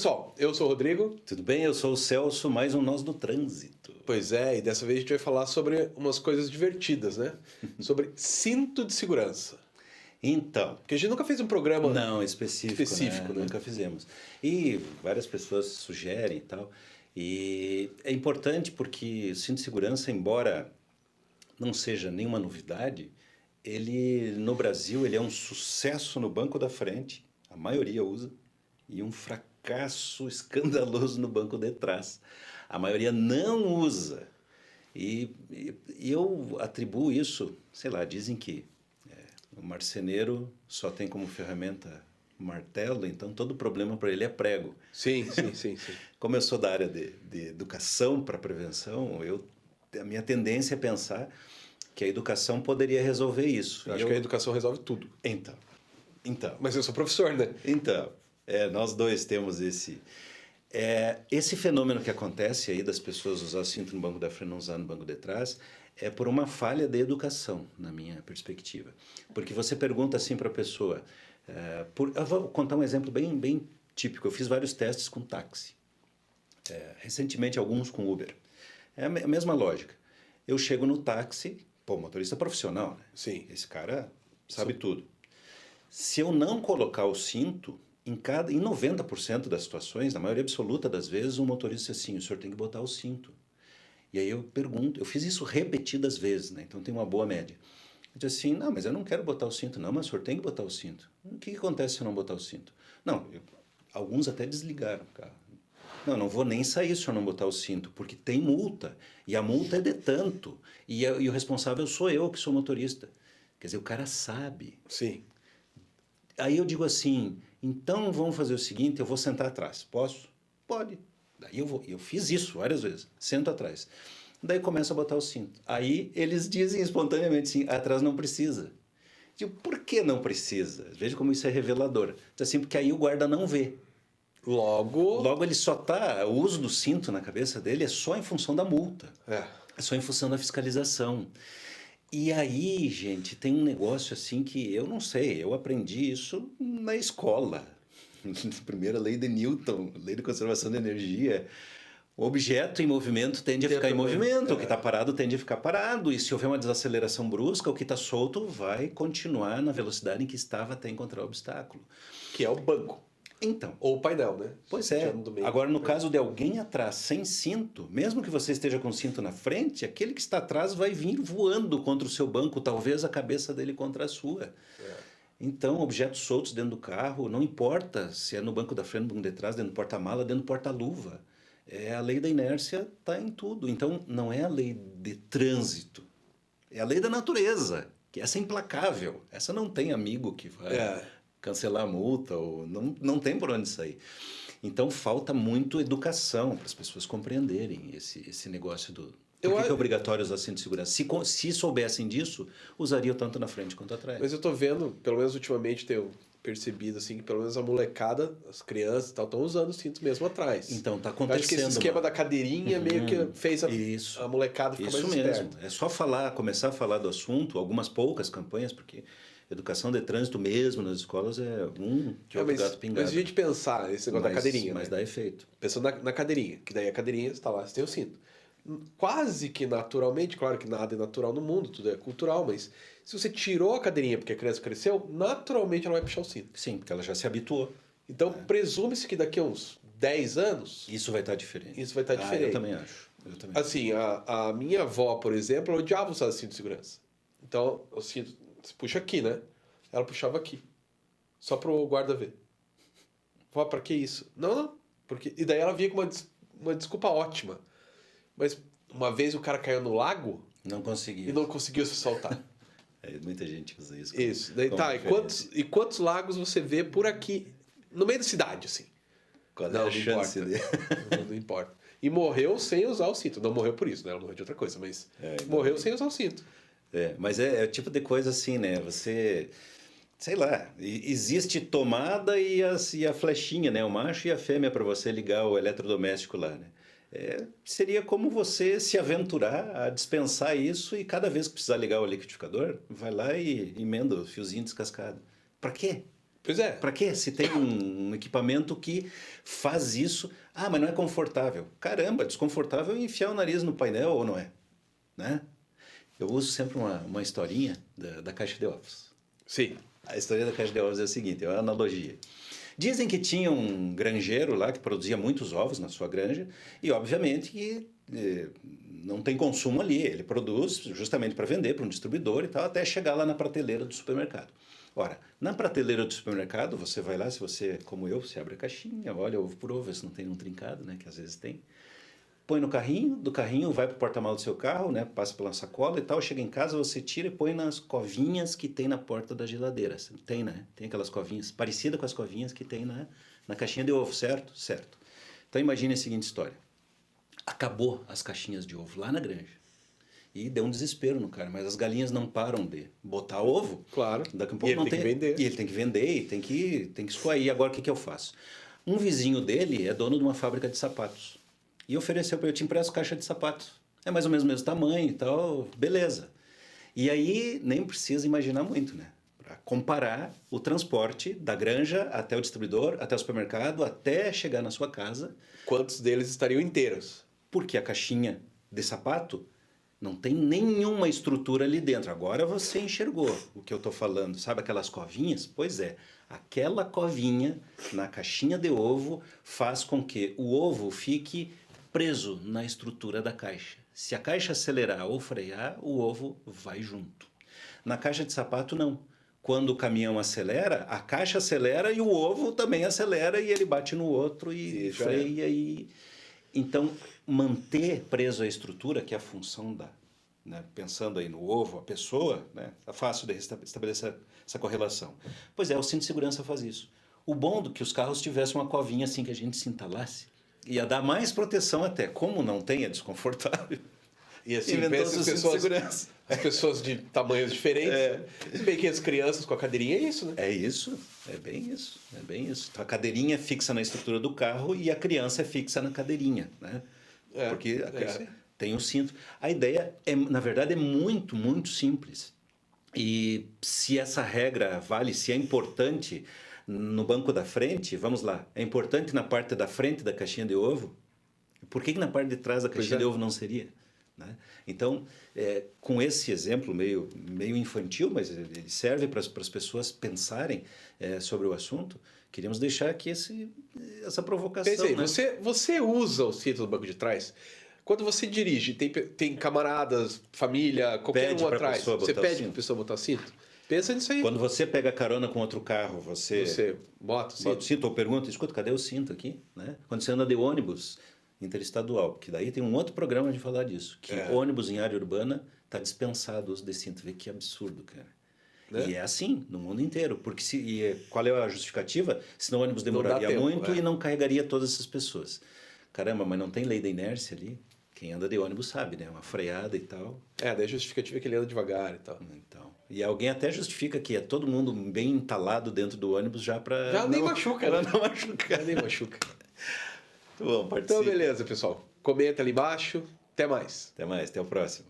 pessoal, eu sou o Rodrigo. Tudo bem? Eu sou o Celso, mais um Nós do Trânsito. Pois é, e dessa vez a gente vai falar sobre umas coisas divertidas, né? Sobre cinto de segurança. Então... Porque a gente nunca fez um programa específico, né? Nunca fizemos. E várias pessoas sugerem e tal. E é importante porque o cinto de segurança, embora não seja nenhuma novidade, ele, no Brasil, ele é um sucesso no banco da frente, a maioria usa, e um fracasso escandaloso no banco de trás. A maioria não usa. E eu atribuo isso, sei lá, dizem que o marceneiro só tem como ferramenta martelo, então todo problema para ele é prego. Sim. Como eu sou da área de educação para prevenção, a minha tendência é pensar que a educação poderia resolver isso. Eu acho que a educação resolve tudo. Então. Mas eu sou professor, né? Então, nós dois temos esse fenômeno que acontece aí das pessoas usar cinto no banco da frente e não usar no banco de trás, é por uma falha de educação, na minha perspectiva. Porque você pergunta assim para a pessoa... eu vou contar um exemplo bem típico. Eu fiz vários testes com táxi. Recentemente, alguns com Uber. É a mesma lógica. Eu chego no táxi, motorista profissional, né? Sim. Esse cara sabe tudo. Se eu não colocar o cinto, em 90% das situações, na maioria absoluta das vezes, o motorista diz assim, o senhor tem que botar o cinto. E aí eu pergunto, eu fiz isso repetidas vezes, né? Então tem uma boa média. Eu disse assim, não, mas eu não quero botar o cinto. Não, mas o senhor tem que botar o cinto. O que acontece se eu não botar o cinto? Não, alguns até desligaram o carro. Não vou nem sair se o senhor não botar o cinto, porque tem multa. E a multa é de tanto. E o responsável sou eu, que sou motorista. Quer dizer, o cara sabe. Sim. Aí eu digo assim, então vamos fazer o seguinte, eu vou sentar atrás. Posso? Pode. Daí eu fiz isso várias vezes, sento atrás. Daí começo a botar o cinto. Aí eles dizem espontaneamente assim, atrás não precisa. Digo, por que não precisa? Veja como isso é revelador. Diz assim, porque aí o guarda não vê. Logo ele só o uso do cinto na cabeça dele é só em função da multa. É só em função da fiscalização. E aí, gente, tem um negócio assim que eu não sei, eu aprendi isso na escola. Primeira lei de Newton, lei de conservação de energia. O objeto em movimento tende a ficar em movimento, o que está parado tende a ficar parado. E se houver uma desaceleração brusca, o que está solto vai continuar na velocidade em que estava até encontrar o obstáculo. Que é o banco. Então. Ou o painel, né? Pois é. Agora, no caso de alguém atrás sem cinto, mesmo que você esteja com o cinto na frente, aquele que está atrás vai vir voando contra o seu banco, talvez a cabeça dele contra a sua. Então, objetos soltos dentro do carro, não importa se é no banco da frente, no banco de trás, dentro do porta-mala, dentro do porta-luva. A lei da inércia está em tudo. Então, não é a lei de trânsito, é a lei da natureza, que essa é implacável. Essa não tem amigo que vai... cancelar a multa, ou não tem por onde sair. Então falta muito educação para as pessoas compreenderem esse negócio do... Por que é obrigatório usar cinto de segurança? Se soubessem disso, usariam tanto na frente quanto atrás. Mas eu tô vendo, pelo menos ultimamente tenho percebido assim, que pelo menos a molecada, as crianças e tal, estão usando o cinto mesmo atrás. Então tá acontecendo. Acho que esse esquema da cadeirinha meio que fez a molecada ficar mais esperta. Isso mesmo. É só começar a falar do assunto, algumas poucas campanhas, porque... Educação de trânsito mesmo nas escolas é que outro gato pingado. Mas a gente pensar nesse negócio da cadeirinha, mas dá efeito. Pensando na cadeirinha, que daí a cadeirinha está lá, você tem o cinto. Quase que naturalmente, claro que nada é natural no mundo, tudo é cultural, mas se você tirou a cadeirinha porque a criança cresceu, naturalmente ela vai puxar o cinto. Sim, porque ela já se habituou. Então presume-se que daqui a uns 10 anos... Isso vai estar diferente. Isso vai estar diferente. Eu também acho. Assim, a minha avó, por exemplo, ela odiava usar cinto de segurança. Então, o cinto... Você puxa aqui, né? Ela puxava aqui. Só pro guarda ver. Vó, pra que isso? Não. Porque... E daí ela vinha com uma desculpa ótima. Mas uma vez o cara caiu no lago... Não conseguiu. E não conseguiu se soltar. Muita gente usa isso. Isso. Daí tá. E quantos lagos você vê por aqui? No meio da cidade, assim. Qual é a chance dele? Não importa. E morreu sem usar o cinto. Não morreu por isso, né? Ela morreu de outra coisa, mas morreu sem usar o cinto. Mas é o tipo de coisa assim, né? Você, sei lá, existe tomada e a flechinha, né? O macho e a fêmea para você ligar o eletrodoméstico lá, né? Seria como você se aventurar a dispensar isso e cada vez que precisar ligar o liquidificador, vai lá e emenda o fiozinho descascado. Para quê? Pois é. Para quê? Se tem um equipamento que faz isso. Ah, mas não é confortável. Caramba, desconfortável é enfiar o nariz no painel ou não é? Né? Eu uso sempre uma historinha da caixa de ovos. Sim. A história da caixa de ovos é a seguinte, é uma analogia. Dizem que tinha um granjeiro lá que produzia muitos ovos na sua granja e, obviamente, que não tem consumo ali. Ele produz justamente para vender para um distribuidor e tal, até chegar lá na prateleira do supermercado. Ora, na prateleira do supermercado, você vai lá, se você, como eu, você abre a caixinha, olha ovo por ovo, vê se não tem um trincado, né, que às vezes tem. Põe no carrinho, do carrinho vai para o porta-malas do seu carro, né, passa pela sacola e tal, chega em casa, você tira e põe nas covinhas que tem na porta da geladeira. Tem, né? Tem aquelas covinhas, parecidas com as covinhas que tem na caixinha de ovo, certo? Certo. Então imagine a seguinte história. Acabou as caixinhas de ovo lá na granja. E deu um desespero no cara, mas as galinhas não param de botar ovo. Claro. Daqui a pouco E ele não tem que vender. E ele tem que vender e tem que escoar. E agora o que eu faço? Um vizinho dele é dono de uma fábrica de sapatos. E ofereceu para eu te empresto caixa de sapatos. É mais ou menos o mesmo tamanho e tal, beleza. E aí nem precisa imaginar muito, né? Para comparar o transporte da granja até o distribuidor, até o supermercado, até chegar na sua casa. Quantos deles estariam inteiros? Porque a caixinha de sapato não tem nenhuma estrutura ali dentro. Agora você enxergou o que eu estou falando. Sabe aquelas covinhas? Pois é. Aquela covinha na caixinha de ovo faz com que o ovo fique preso na estrutura da caixa. Se a caixa acelerar ou frear, o ovo vai junto. Na caixa de sapato, não. Quando o caminhão acelera, a caixa acelera e o ovo também acelera e ele bate no outro e freia. Então, manter preso a estrutura, que é a função né, pensando aí no ovo, a pessoa, né, é fácil de estabelecer essa correlação. Pois é, o cinto de segurança faz isso. O bom do que os carros tivessem uma covinha assim que a gente se entalasse, ia dar mais proteção até. Como não tem, é desconfortável. E assim, pensa as pessoas de tamanhos diferentes. Se bem que as crianças com a cadeirinha é isso, né? É isso, é bem isso. Então, a cadeirinha é fixa na estrutura do carro e a criança é fixa na cadeirinha, né? Porque tem o cinto. A ideia, na verdade, é muito, muito simples. E se essa regra vale, se é importante no banco da frente, vamos lá, é importante na parte da frente da caixinha de ovo, por que na parte de trás da caixinha de ovo não seria? Né? Então, com esse exemplo meio infantil, mas ele serve para as pessoas pensarem sobre o assunto, queríamos deixar aqui essa provocação. Pensei, né? você usa o cinto do banco de trás? Quando você dirige, tem camaradas, família, qualquer um atrás, você pede para a pessoa botar cinto? Pensa nisso aí. Quando você pega carona com outro carro, você bota o cinto ou pergunta, escuta, cadê o cinto aqui? Né? Quando você anda de ônibus interestadual, porque daí tem um outro programa de falar disso, que ônibus em área urbana está dispensado o uso de cinto. Vê que absurdo, cara. E é assim no mundo inteiro, porque qual é a justificativa? Senão o ônibus demoraria muito e não carregaria todas essas pessoas. Caramba, mas não tem lei da inércia ali? Quem anda de ônibus sabe, né? Uma freada e tal. Daí a justificativa é que ele anda devagar e tal. Então, e alguém até justifica que é todo mundo bem entalado dentro do ônibus já para... Já nem machuca. Ela não machuca. Nem machuca. Muito bom, participa. Então, beleza, pessoal. Comenta ali embaixo. Até mais. Até mais, até o próximo.